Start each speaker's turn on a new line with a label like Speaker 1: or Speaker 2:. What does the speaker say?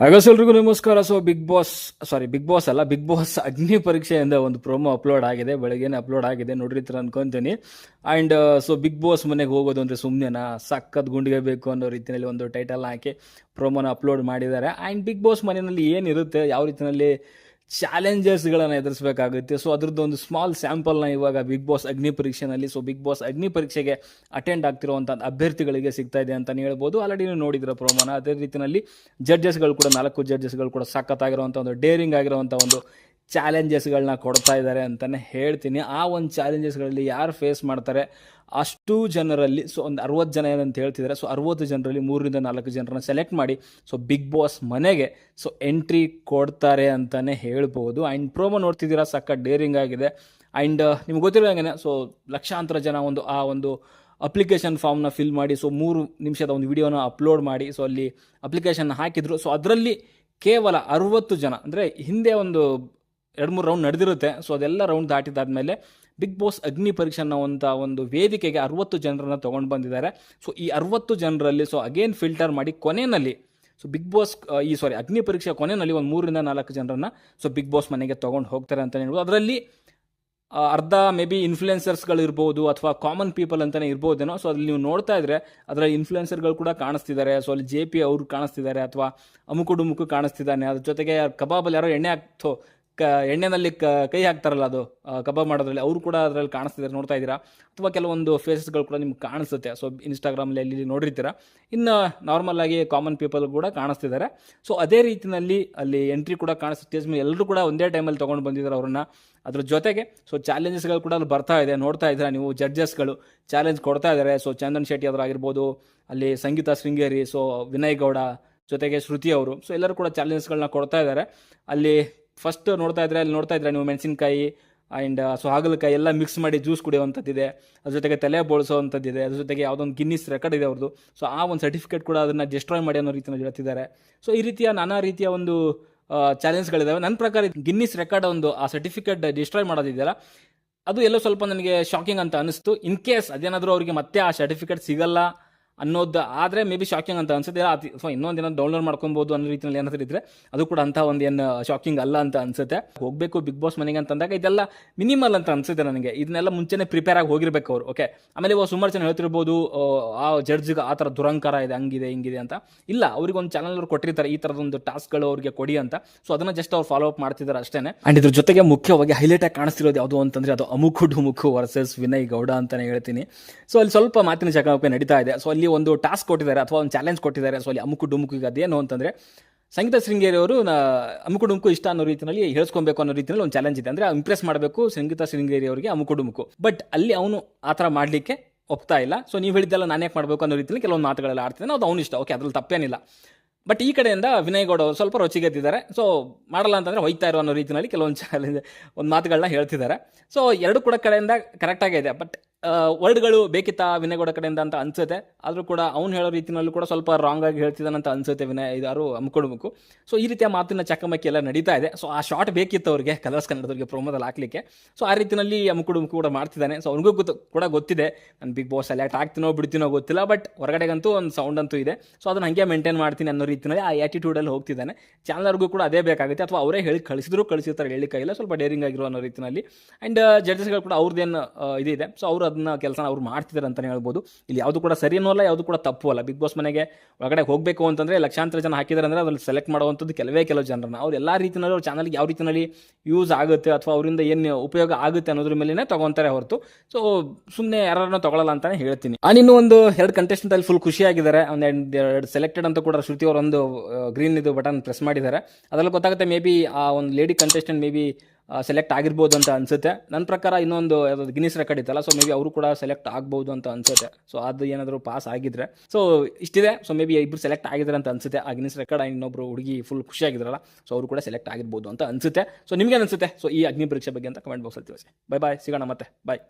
Speaker 1: ಎಲ್ರಿಗೂ ನಮಸ್ಕಾರ. So big boss ಅಲ್ಲ, ಬಿಗ್ ಬಾಸ್ ಅಗ್ನಿ ಪರೀಕ್ಷೆಯಿಂದ ಒಂದು ಪ್ರೋಮೋ ಅಪ್ಲೋಡ್ ಆಗಿದೆ, ಬೆಳಗ್ಗೆನೆ ಅಪ್ಲೋಡ್ ಆಗಿದೆ, ನೋಡಿರ್ತೀರ ಅನ್ಕೊಂತೀನಿ. ಅಂಡ್ ಸೊ ಬಿಗ್ ಬಾಸ್ ಮನೆಗೆ ಹೋಗೋದು ಅಂದ್ರೆ ಸುಮ್ಮನೆನಾ, ಸಖತ್ ಗುಂಡಿಗೆ ಬೇಕು ಅನ್ನೋ ರೀತಿಯಲ್ಲಿ ಒಂದು ಟೈಟಲ್ ಹಾಕಿ ಪ್ರೋಮೋನ ಅಪ್ಲೋಡ್ ಮಾಡಿದ್ದಾರೆ. ಅಂಡ್ ಬಿಗ್ ಬಾಸ್ ಮನೆಯಲ್ಲಿ ಏನಿರುತ್ತೆ, ಯಾವ ರೀತಿಯಲ್ಲಿ ಚಾಲೆಂಜಸ್ಗಳನ್ನು ಎದುರಿಸಬೇಕಾಗುತ್ತೆ, ಸೊ ಅದ್ರದ್ದು ಒಂದು ಸ್ಮಾಲ್ ಸ್ಯಾಂಪಲ್ನ ಇವಾಗ ಬಿಗ್ ಬಾಸ್ ಅಗ್ನಿ ಪರೀಕ್ಷೆನಲ್ಲಿ, ಸೊ ಬಿಗ್ ಬಾಸ್ ಅಗ್ನಿ ಪರೀಕ್ಷೆಗೆ ಅಟೆಂಡ್ ಆಗ್ತಿರುವಂಥ ಅಭ್ಯರ್ಥಿಗಳಿಗೆ ಸಿಗ್ತಾ ಇದೆ ಅಂತಲೇ ಹೇಳ್ಬೋದು. ಆಲ್ರೆಡಿ ನೀವು ನೋಡಿದ್ರೆ ಪ್ರೋಮೋನ. ಅದೇ ರೀತಿಯಲ್ಲಿ ಜಡ್ಜಸ್ಗಳು ಕೂಡ 4 ಜಡ್ಜಸ್ಗಳು ಕೂಡ ಸಖತ್ತಾಗಿರುವಂಥ ಒಂದು ಡೇರಿಂಗ್ ಆಗಿರುವಂಥ ಒಂದು ಚಾಲೆಂಜಸ್ಗಳನ್ನ ಕೊಡ್ತಾ ಇದ್ದಾರೆ ಅಂತಲೇ ಹೇಳ್ತೀನಿ. ಆ ಒಂದು ಚಾಲೆಂಜಸ್ಗಳಲ್ಲಿ ಯಾರು ಫೇಸ್ ಮಾಡ್ತಾರೆ ಅಷ್ಟು ಜನರಲ್ಲಿ, ಸೊ ಒಂದು 60 ಜನ ಏನಂತ ಹೇಳ್ತಿದ್ದಾರೆ, ಸೊ 60 ಜನರಲ್ಲಿ 3ರಿಂದ 4 ಜನರನ್ನ ಸೆಲೆಕ್ಟ್ ಮಾಡಿ ಸೊ ಬಿಗ್ ಬಾಸ್ ಮನೆಗೆ ಸೊ ಎಂಟ್ರಿ ಕೊಡ್ತಾರೆ ಅಂತಲೇ ಹೇಳ್ಬೋದು. ಆ್ಯಂಡ್ ಪ್ರೋಮೋ ನೋಡ್ತಿದ್ದೀರಾ, ಸಕ್ಕ ಡೇರಿಂಗ್ ಆಗಿದೆ. ಆ್ಯಂಡ್ ನಿಮ್ಗೆ ಗೊತ್ತಿರೋ ಹಾಗೆ ಸೊ ಲಕ್ಷಾಂತರ ಜನ ಆ ಒಂದು ಅಪ್ಲಿಕೇಶನ್ ಫಾರ್ಮ್ನ ಫಿಲ್ ಮಾಡಿ ಸೊ 3 ನಿಮಿಷದ ಒಂದು ವಿಡಿಯೋನ ಅಪ್ಲೋಡ್ ಮಾಡಿ ಸೊ ಅಲ್ಲಿ ಅಪ್ಲಿಕೇಶನ್ ಹಾಕಿದ್ರು. ಸೊ ಅದರಲ್ಲಿ ಕೇವಲ 60 ಜನ, ಅಂದರೆ ಹಿಂದೆ ಒಂದು 2-3 ರೌಂಡ್ ನಡೆದಿರುತ್ತೆ, ಸೊ ಅದೆಲ್ಲ ರೌಂಡ್ ದಾಟಿದಾದ್ಮೇಲೆ ಬಿಗ್ ಬಾಸ್ ಅಗ್ನಿ ಪರೀಕ್ಷೆ ಅನ್ನೋವಂಥ ಒಂದು ವೇದಿಕೆಗೆ 60 ಜನರನ್ನು ತೊಗೊಂಡು ಬಂದಿದ್ದಾರೆ. ಸೊ ಈ 60 ಜನರಲ್ಲಿ ಸೊ ಅಗೇನ್ ಫಿಲ್ಟರ್ ಮಾಡಿ ಕೊನೆಯಲ್ಲಿ ಸೊ ಬಿಗ್ ಬಾಸ್ ಅಗ್ನಿ ಪರೀಕ್ಷೆ ಕೊನೆಯಲ್ಲಿ ಒಂದು 3ರಿಂದ 4 ಜನರನ್ನು ಸೊ ಬಿಗ್ ಬಾಸ್ ಮನೆಗೆ ತೊಗೊಂಡು ಹೋಗ್ತಾರೆ ಅಂತ ಹೇಳ್ಬೋದು. ಅದರಲ್ಲಿ ಅರ್ಧ ಮೇ ಬಿ ಇನ್ಫ್ಲುಯೆನ್ಸರ್ಸ್ಗಳು ಇರ್ಬೋದು ಅಥವಾ ಕಾಮನ್ ಪೀಪಲ್ ಅಂತಲೇ ಇರ್ಬೋದೇನೋ. ಸೊ ಅಲ್ಲಿ ನೀವು ನೋಡ್ತಾ ಇದ್ರೆ ಅದರಲ್ಲಿ ಇನ್ಫ್ಲುಯೆನ್ಸರ್ಗಳು ಕೂಡ ಕಾಣಿಸ್ತಿದ್ದಾರೆ. ಸೊ ಅಲ್ಲಿ JP ಅವರು ಕಾಣಿಸ್ತಿದ್ದಾರೆ, ಅಥವಾ ಅಮುಕು ಡುಮುಕು ಕಾಣಿಸ್ತಿದ್ದಾನೆ. ಅದ್ರ ಜೊತೆಗೆ ಕಬಾಬಲ್ಲಿ ಯಾರೋ ಎಣ್ಣೆನಲ್ಲಿ ಕೈ ಹಾಕ್ತಾರಲ್ಲ, ಅದು ಕಬಾಬ್ ಮಾಡೋದ್ರಲ್ಲಿ, ಅವರು ಕೂಡ ಅದರಲ್ಲಿ ಕಾಣಿಸ್ತಿದ್ದಾರೆ, ನೋಡ್ತಾ ಇದ್ದೀರಾ. ಅಥವಾ ಕೆಲವೊಂದು ಫೇಸಸ್ಗಳು ಕೂಡ ನಿಮ್ಗೆ ಕಾಣಿಸುತ್ತೆ, ಸೊ ಇನ್ಸ್ಟಾಗ್ರಾಮಲ್ಲಿ ಅಲ್ಲಿ ನೋಡಿರ್ತೀರ. ಇನ್ನು ನಾರ್ಮಲ್ ಆಗಿ ಕಾಮನ್ ಪೀಪಲ್ ಕೂಡ ಕಾಣಿಸ್ತಿದ್ದಾರೆ. ಸೊ ಅದೇ ರೀತಿಯಲ್ಲಿ ಅಲ್ಲಿ ಎಂಟ್ರಿ ಕೂಡ ಕಾಣಿಸುತ್ತೆ. ಸ್ಟೇಜ್ ಮೇಲೆ ಎಲ್ಲರೂ ಕೂಡ ಒಂದೇ ಟೈಮಲ್ಲಿ ತೊಗೊಂಡು ಬಂದಿದ್ದಾರೆ ಅವ್ರನ್ನ. ಅದ್ರ ಜೊತೆಗೆ ಸೊ ಚಾಲೆಂಜಸ್ಗಳು ಕೂಡ ಅಲ್ಲಿ ಬರ್ತಾ ಇದೆ, ನೋಡ್ತಾ ಇದ್ದೀರಾ ನೀವು. ಜಡ್ಜಸ್ಗಳು ಚಾಲೆಂಜ್ ಕೊಡ್ತಾ ಇದ್ದಾರೆ. ಸೊ ಚಂದನ್ ಶೆಟ್ಟಿ ಆಗಿರ್ಬೋದು, ಅಲ್ಲಿ ಸಂಗೀತ ಶೃಂಗೇರಿ, ಸೊ ವಿನಯ್ ಗೌಡ, ಜೊತೆಗೆ ಶ್ರುತಿ ಅವರು, ಸೊ ಎಲ್ಲರೂ ಕೂಡ ಚಾಲೆಂಜಸ್ಗಳನ್ನ ಕೊಡ್ತಾ ಇದ್ದಾರೆ. ಅಲ್ಲಿ ಫಸ್ಟ್ ನೋಡ್ತಾ ಇದ್ರೆ ನೀವು ಮೆಣಸಿನ್ಕಾಯಿ ಆ್ಯಂಡ್ ಸೊ ಹಾಗಲಕಾಯಿ ಎಲ್ಲ ಮಿಕ್ಸ್ ಮಾಡಿ ಜ್ಯೂಸ್ ಕುಡಿಯುವಂಥದ್ದಿದೆ. ಅದ್ರ ಜೊತೆಗೆ ತಲೆ ಬೋಳಿಸೋವಂಥದ್ದಿದೆ. ಅದ್ರ ಜೊತೆಗೆ ಯಾವುದೊಂದು ಗಿನ್ನಿಸ್ ರೆಕಾರ್ಡ್ ಇದೆ ಅವ್ರದ್ದು. ಸೊ ಆ ಒಂದು ಸರ್ಟಿಫಿಕೇಟ್ ಕೂಡ ಅದನ್ನು ಡಿಸ್ಟ್ರಾಯ್ ಮಾಡಿ ಅನ್ನೋ ರೀತಿಯಲ್ಲಿ ಹೇಳ್ತಿದ್ದಾರೆ. ಸೊ ಈ ರೀತಿಯ ನಾನಾ ರೀತಿಯ ಒಂದು ಚಾಲೆಂಜ್ಗಳಿದ್ದಾವೆ. ನನ್ನ ಪ್ರಕಾರ ಗಿನ್ನಿಸ್ ರೆಕಾರ್ಡ್ ಒಂದು ಆ ಸರ್ಟಿಫಿಕೇಟ್ ಡಿಸ್ಟ್ರಾಯ್ ಮಾಡೋದಿದೆಯಲ್ಲ, ಅದು ಎಲ್ಲೋ ಸ್ವಲ್ಪ ನನಗೆ ಶಾಕಿಂಗ್ ಅಂತ ಅನಿಸ್ತು. ಇನ್ ಕೇಸ್ ಅದೇನಾದರೂ ಅವರಿಗೆ ಮತ್ತೆ ಆ ಸರ್ಟಿಫಿಕೇಟ್ ಸಿಗಲ್ಲ ಅನ್ನೋದು ಆದರೆ ಮೇ ಬಿ ಶಾಕಿಂಗ್ ಅಂತ ಅನ್ಸುತ್ತೆ. ಸೊ ಇನ್ನೊಂದು ಏನೋ ಡೌನ್ಲೋಡ್ ಮಾಡ್ಕೊಬೋದು ಅನ್ನೋ ರೀತಿಯಲ್ಲಿ ಏನಾದರೂ ಇದ್ರೆ ಅದು ಕೂಡ ಅಂಥ ಒಂದು ಏನು ಶಾಕಿಂಗ್ ಅಲ್ಲ ಅಂತ ಅನ್ಸುತ್ತೆ. ಹೋಗಬೇಕು ಬಿಗ್ ಬಾಸ್ ಮನೆಗೆ ಅಂತಂದಾಗ ಇದೆಲ್ಲ ಮಿನಿಮಲ್ ಅಂತ ಅನ್ಸುತ್ತೆ ನನಗೆ. ಇದನ್ನೆಲ್ಲ ಮುಂಚೆನೇ ಪ್ರಿಪೇರ್ ಆಗಿ ಹೋಗಿರ್ಬೇಕು ಅವರು. ಓಕೆ, ಆಮೇಲೆ ಇವಾಗ ಸುಮಾರು ಜನ ಹೇಳ್ತಿರ್ಬೋದು ಆ ಜಡ್ಜ್ಗೆ ಆ ಥರ ದುರಂಕಾರ ಇದೆ, ಹಂಗಿದೆ ಹಿಂಗಿದೆ ಅಂತ. ಇಲ್ಲ, ಅವ್ರಿಗೆ ಒಂದು ಚಾನಲ್ ಅವ್ರು ಕೊಟ್ಟಿರ್ತಾರೆ ಈ ಥರದೊಂದು ಟಾಸ್ಕ್ಗಳು ಅವ್ರಿಗೆ ಕೊಡಿ ಅಂತ. ಸೊ ಅದನ್ನು ಜಸ್ಟ್ ಅವ್ರು ಫಾಲೋ ಅಪ್ ಮಾಡ್ತಿದ್ದಾರೆ ಅಷ್ಟೇ. ಆ್ಯಂಡ್ ಇದ್ರ ಜೊತೆಗೆ ಮುಖ್ಯವಾಗಿ ಹೈಲೈಟ್ ಆಗಿ ಕಾಣಿಸ್ತಿರೋದು ಯಾವುದು ಅಂತಂದರೆ ಅದು ಅಮುಕು ಡುಮುಕು ವರ್ಸಸ್ ವಿನಯ್ ಗೌಡ ಅಂತಲೇ ಹೇಳ್ತೀನಿ. ಸೊ ಅಲ್ಲಿ ಸ್ವಲ್ಪ ಮಾತಿನ ಚಕಮಕಿ ನಡೀತಾ ಇದೆ. ಸೊ ಅಲ್ಲಿ ಒಂದು ಟಾಸ್ಕ್ ಕೊಟ್ಟಿದ್ದಾರೆ ಅಥವಾ ಒಂದು ಚಾಲೆಂಜ್ ಕೊಟ್ಟಿದ್ದಾರೆ. ಸೊ ಅಲ್ಲಿ ಅಮುಕು ಡುಮುಕಿಗೆ ಅದೇನು ಅಂತಂದರೆ, ಸಂಗೀತ ಶೃಂಗೇರಿ ಅವರು ಅಮುಕು ಡುಮುಕು ಇಷ್ಟ ಅನ್ನೋ ರೀತಿಯಲ್ಲಿ ಹೇಳ್ಸ್ಕೊಬೇಕು ಅನ್ನೋ ರೀತಿಯಲ್ಲಿ ಒಂದು ಚಾಲೆಂಜ್ ಇದೆ. ಅಂದರೆ ಇಂಪ್ರೆಸ್ ಮಾಡಬೇಕು ಸಂಗೀತ ಶೃಂಗೇರಿ ಅವರಿಗೆ ಅಮುಕು ಡುಮುಕು. ಬಟ್ ಅಲ್ಲಿ ಅವನು ಆ ಥರ ಮಾಡಲಿಕ್ಕೆ ಒಪ್ತಾ ಇಲ್ಲ. ಸೊ ನೀವು ಹೇಳಿದ್ದೆಲ್ಲ ನಾನೇ ಮಾಡಬೇಕು ಅನ್ನೋ ರೀತಿಯಲ್ಲಿ ಕೆಲವೊಂದು ಮಾತುಗಳೆಲ್ಲ ಆಡ್ತಿದ್ದಾನೆ. ಅದು ಅವನು ಇಷ್ಟ, ಓಕೆ, ಅದ್ರಲ್ಲಿ ತಪ್ಪೇನಿಲ್ಲ. ಬಟ್ ಈ ಕಡೆಯಿಂದ ವಿನಯ್ ಗೌಡ ಅವರು ಸ್ವಲ್ಪ ರುಚಿಗೆದ್ದಿದ್ದಾರೆ. ಸೊ ಮಾಡಲ್ಲ ಅಂತಂದರೆ ಹೋಯ್ತಾ ಇರೋ ಅನ್ನೋ ರೀತಿಯಲ್ಲಿ ಕೆಲವೊಂದು ಚಾಲೆಂಜ್ ಒಂದು ಮಾತುಗಳನ್ನ ಹೇಳ್ತಿದ್ದಾರೆ. ಸೊ ಎರಡು ಕೂಡ ಕಡೆಯಿಂದ ಕರೆಕ್ಟಾಗೇ ಇದೆ. ಬಟ್ ವರ್ಡ್ಗಳು ಬೇಕಿತ್ತಾ ವಿನಯ್ ಗೌಡ ಕಡೆಯಿಂದ ಅಂತ ಅನ್ಸುತ್ತೆ. ಆದರೂ ಕೂಡ ಅವ್ನು ಹೇಳೋ ರೀತಿಯಲ್ಲೂ ಕೂಡ ಸ್ವಲ್ಪ ರಾಂಗ್ ಆಗಿ ಹೇಳ್ತಿದ್ದಾನಂತ ಅನ್ಸುತ್ತೆ ಇದಾರು ಅಮ್ಕೊಡ್ಬೇಕು. ಸೊ ಈ ರೀತಿಯ ಮಾತಿನ ಚಕಮಕಿ ಎಲ್ಲ ನಡೀತಾ ಇದೆ. ಸೊ ಆ ಶಾರ್ಟ್ ಬೇಕಿತ್ತು ಅವ್ರಿಗೆ, ಕಲರ್ಸ್ ಕನ್ನಡದವ್ರಿಗೆ ಪ್ರೋಮೋದಲ್ಲಿ ಹಾಕ್ಲಿಕ್ಕೆ. ಸೊ ಆ ರೀತಿಯಲ್ಲಿ ಅಮ್ಕೊಡ್ಬೇಕು ಕೂಡ ಮಾಡ್ತಿದ್ದಾನೆ. ಸೊ ಅವ್ನಿಗೂ ಕೂಡ ಗೊತ್ತಿದೆ ನಾನು ಬಿಗ್ ಬಾಸ್ ಸೆಲೆಕ್ಟ್ ಆಗ್ತೀನೋ ಬಿಡ್ತೀನೋ ಗೊತ್ತಿಲ್ಲ, ಬಟ್ ಹೊರಗಡೆಗಂತೂ ಒಂದು ಸೌಂಡ್ ಅಂತೂ ಇದೆ. ಸೊ ಅದನ್ನು ಹಂಗೆ ಮೇಂಟೈನ್ ಮಾಡ್ತೀನಿ ಅನ್ನೋ ರೀತಿಯಲ್ಲಿ ಆ ಆ್ಯಟಿಟ್ಯೂಡಲ್ಲಿ ಹೋಗ್ತಿದ್ದಾನೆ. ಚಾನಲ್ಗೂ ಕೂಡ ಅದೇ ಬೇಕಾಗುತ್ತೆ, ಅಥವಾ ಅವರೇ ಕಳಿಸಿರ್ತಾರೆ, ಹೇಳಿಕಾಗಿಲ್ಲ, ಸ್ವಲ್ಪ ಡೇರಿಂಗ್ ಆಗಿರೋ ಅನ್ನೋ ರೀತಿಯಲ್ಲಿ. ಆ್ಯಂಡ್ ಜಡ್ಜಸ್ಗಳು ಕೂಡ ಅವ್ರದ್ದೇನು ಇದಿದೆ, ಸೊ ಅವರು ಅದನ್ನ ಕೆಲಸನ ಅವ್ರು ಮಾಡ್ತಿದ್ದಾರೆ ಅಂತಲೇ ಹೇಳ್ಬೋದು. ಇಲ್ಲಿ ಯಾವುದು ಕೂಡ ಸರಿಯೂ ಅಲ್ಲ, ಯಾವುದು ಕೂಡ ತಪ್ಪು ಅಲ್ಲ. ಬಿಗ್ ಬಾಸ್ ಮನೆಗೆ ಒಳಗಡೆ ಹೋಗಬೇಕು ಅಂತಂದರೆ ಲಕ್ಷಾಂತರ ಜನ ಹಾಕಿದ್ದಾರೆ ಅಂದರೆ ಅದ್ರಲ್ಲಿ ಸೆಲೆಕ್ಟ್ ಮಾಡುವಂಥದ್ದು ಕೆಲವು ಜನರನ್ನ ಅವ್ರು ಎಲ್ಲ ರೀತಿಯಲ್ಲಿ ಅವ್ರ ಚಾನಲ್ಗೆ ಯಾವ ರೀತಿಯಲ್ಲಿ ಯೂಸ್ ಆಗುತ್ತೆ ಅಥವಾ ಅವರಿಂದ ಏನು ಉಪಯೋಗ ಆಗುತ್ತೆ ಅನ್ನೋದ್ರ ಮೇಲೇ ತೊಗೊತಾರೆ ಹೊರತು ಸೊ ಸುಮ್ಮನೆ ಯಾರನ್ನ ತೊಗೊಳ್ಳಲ್ಲ ಅಂತಲೇ ಹೇಳ್ತೀನಿ. ಇನ್ನೂ ಒಂದು 2 ಕಂಟೆಸ್ಟೆಂಟ್ ಅಲ್ಲಿ ಫುಲ್ ಖುಷಿಯಾಗಿದ್ದಾರೆ. ಎರಡು ಸೆಲೆಕ್ಟೆಡ್ ಅಂತ ಕೂಡ ಶ್ರುತಿ ಅವರು ಒಂದು ಗ್ರೀನ್ ಇದು ಬಟನ್ ಪ್ರೆಸ್ ಮಾಡಿದ್ದಾರೆ. ಅದರಲ್ಲಿ ಗೊತ್ತಾಗುತ್ತೆ ಮೇ ಬಿ ಆ ಒಂದು lady contestant may be select ಆಗಿರ್ಬೋದು ಅಂತ ಅನ್ಸುತ್ತೆ. ನನ್ನ ಪ್ರಕಾರ ಇನ್ನೊಂದು ಯಾವ್ದು ಗಿನ್ನಿಸ್ ರೆಕಾರ್ಡ್ ಇತ್ತಲ್ಲ, ಸೊ ಮೇ ಬಿ ಅವರು ಕೂಡ ಸೆಲೆಕ್ಟ್ ಆಗ್ಬೋದು ಅಂತ ಅನ್ಸುತ್ತೆ. ಸೊ ಅದು ಏನಾದರೂ ಪಾಸ್ ಆಗಿದ್ರೆ ಸೊ ಇಷ್ಟಿದೆ. ಸೊ ಮೇ ಬಿ ಇಬ್ಬರು ಸೆಲೆಕ್ಟ್ ಆಗಿದ್ದಾರೆ ಅಂತ ಅನ್ಸುತ್ತೆ. ಆ ಗಿನ್ನಿಸ್ ರೆಕಾರ್ಡ್ ಇನ್ನೊಬ್ರು ಹುಡುಗಿ ಫುಲ್ ಖುಷಿಯಾಗಿದ್ರಲ್ಲ, ಸೊ ಅವರು ಕೂಡ ಸೆಲೆಕ್ಟ್ ಆಗಿರ್ಬೋದು ಅಂತ ಅನ್ಸುತ್ತೆ. ಸೊ ನಿಮ್ಗೆ ಅನ್ಸುತ್ತೆ ಸೊ ಈ ಅಗ್ನಿ ಪರೀಕ್ಷೆ ಬಗ್ಗೆ ಅಂತ ಕಮೆಂಟ್ ಬಾಕ್ಸಲ್ಲಿ ತಿಳಿಸಿ. ಬೈ ಬಾಯ್, ಸಿಗೋಣ ಮತ್ತೆ, ಬಾಯ್.